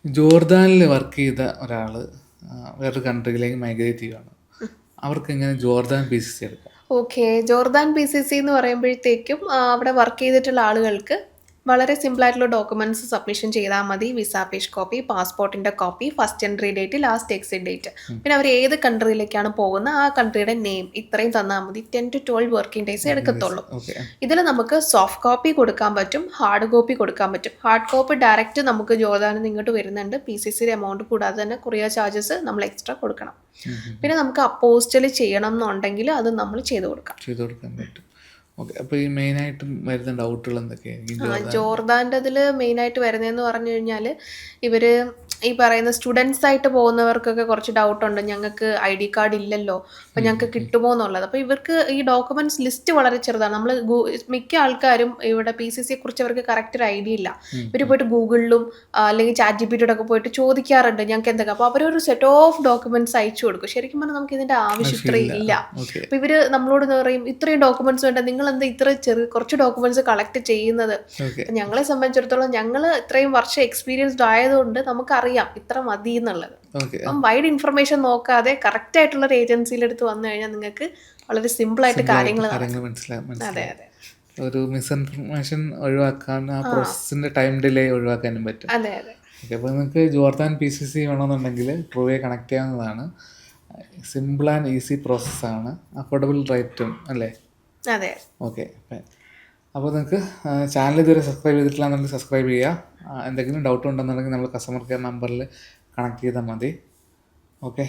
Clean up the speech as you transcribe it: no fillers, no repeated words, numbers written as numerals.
ജോർദാനിൽ work ചെയ്ത ഒരാൾ വേറൊരു കൺട്രിയിലേക്ക് മൈഗ്രേറ്റ് ചെയ്യുകയാണ്. അവർക്ക് എങ്ങനെ ജോർദാൻ PCC എടുക്കാം? ഓക്കെ. ജോർദാൻ PCC എന്ന് പറയുമ്പോഴത്തേക്കും അവിടെ വർക്ക് ചെയ്തിട്ടുള്ള ആളുകൾക്ക് വളരെ സിമ്പിളായിട്ടുള്ള ഡോക്യുമെന്റ്സ് സബ്മിഷൻ ചെയ്താൽ മതി. വിസ അപേക്ഷ കോപ്പി, പാസ്പോർട്ടിന്റെ copy, first entry date, last exit date. പിന്നെ അവർ ഏത് കൺട്രിയിലേക്കാണ് പോകുന്നത് ആ കൺട്രിയുടെ നെയിം ഇത്രയും തന്നാൽ മതി. 10 to 12 വർക്കിംഗ് ഡേയ്സ് എടുക്കത്തുള്ളൂ. ഓക്കെ. ഇതിൽ നമുക്ക് സോഫ്റ്റ് കോപ്പി കൊടുക്കാൻ പറ്റും, ഹാർഡ് കോപ്പി കൊടുക്കാൻ പറ്റും. ഹാർഡ് കോപ്പി ഡയറക്റ്റ് നമുക്ക് ജോർദാനിൽ നിന്ന് ഇങ്ങോട്ട് വരുന്നുണ്ട്. PCC എമൗണ്ട് കൂടാതെ തന്നെ കൊറിയർ ചാർജസ് നമ്മൾ എക്സ്ട്രാ കൊടുക്കണം. പിന്നെ നമുക്ക് അപ്പോസ്റ്റൽ ചെയ്യണം എന്നുണ്ടെങ്കിൽ അത് നമ്മൾ ചെയ്ത് കൊടുക്കാം. ചെയ്ത് കൊടുക്കാൻ പറ്റും. ഓക്കെ. അപ്പോൾ ഈ മെയിനായിട്ടും വരുന്ന ഡൗട്ടുകൾ എന്തൊക്കെയായിരിക്കും? ജോർദാൻ്റെ അതിൽ മെയിനായിട്ട് വരുന്നതെന്ന് പറഞ്ഞു കഴിഞ്ഞാൽ ഇവർ ഈ പറയുന്ന സ്റ്റുഡൻസ് ആയിട്ട് പോകുന്നവർക്കൊക്കെ കുറച്ച് ഡൗട്ടുണ്ട്. ഞങ്ങൾക്ക് ID കാർഡ് ഇല്ലല്ലോ, അപ്പോൾ ഞങ്ങൾക്ക് കിട്ടുമോ എന്നുള്ളത്. അപ്പോൾ ഇവർക്ക് ഈ ഡോക്യുമെന്റ്സ് ലിസ്റ്റ് വളരെ ചെറുതാണ്. നമ്മൾ മിക്ക ആൾക്കാരും ഇവിടെ PCCയെ കുറിച്ച് അവർക്ക് കറക്റ്റ് ഒരു ഐഡിയ ഇല്ല. ഇവർ പോയിട്ട് ഗൂഗിളിലും അല്ലെങ്കിൽ ChatGPT ഒക്കെ പോയിട്ട് ചോദിക്കാറുണ്ട് ഞങ്ങൾക്ക് എന്തൊക്കെ. അപ്പോൾ അവരൊരു സെറ്റ് ഓഫ് ഡോക്യുമെന്റ്സ് അയച്ചു കൊടുക്കും. ശരിക്കും പറഞ്ഞാൽ നമുക്ക് ഇതിന്റെ ആവശ്യം ഇത്രയും ഇല്ല. അപ്പോൾ ഇവർ നമ്മളോട് പറയും ഇത്രയും ഡോക്യുമെന്റ്സ് വേണ്ട, നിങ്ങൾ എന്താ ഇത്ര കുറച്ച് ഡോക്യുമെന്റ്സ് കളക്ട് ചെയ്യുന്നത്? ഞങ്ങളെ സംബന്ധിച്ചിടത്തോളം ഞങ്ങൾ ഇത്രയും വർഷം എക്സ്പീരിയൻസ്ഡ് ആയതുകൊണ്ട് നമുക്കറിയാം ഇത്ര മതി എന്നുള്ളത്. അപ്പം വൈഡ് ഇൻഫർമേഷൻ നോക്കാതെ കറക്റ്റ് ആയിട്ടുള്ള ഒരു ഏജൻസിയുടെ അടുത്ത് വന്നു കഴിഞ്ഞാൽ നിങ്ങൾക്ക് വളരെ സിമ്പിൾ ആയിട്ട് കാര്യങ്ങൾ അതെ അതെ ഒരു മിസ്ഇൻഫർമേഷൻ ഒഴിവാക്കാൻ, ആ പ്രോസസ്സിന്റെ ടൈം ഡിലേ ഒഴിവാക്കാനും പറ്റും. അതെ അതെ. ഓക്കെ. അപ്പോൾ നിങ്ങൾക്ക് ജോർദാൻ PCC വേണമെന്നുണ്ടെങ്കിൽ ട്രൂവേ കണക്ട് ചെയ്യാവുന്നതാണ്. സിമ്പിൾ ആൻഡ് ഈസി പ്രോസസ്സാണ്, അഫോർഡബിൾ റേറ്റും അല്ലേ? അതെ. ഓക്കെ. അപ്പോൾ നിങ്ങൾക്ക് ചാനൽ ഇതുവരെ സബ്സ്ക്രൈബ് ചെയ്തിട്ടില്ല എന്നുണ്ടെങ്കിൽ സബ്സ്ക്രൈബ് ചെയ്യുക. എന്തെങ്കിലും ഡൗട്ട് ഉണ്ടെന്നുണ്ടെങ്കിൽ നമ്മൾ കസ്റ്റമർ കെയർ നമ്പറിൽ കണക്ട് ചെയ്താൽ മതി. ഓക്കെ.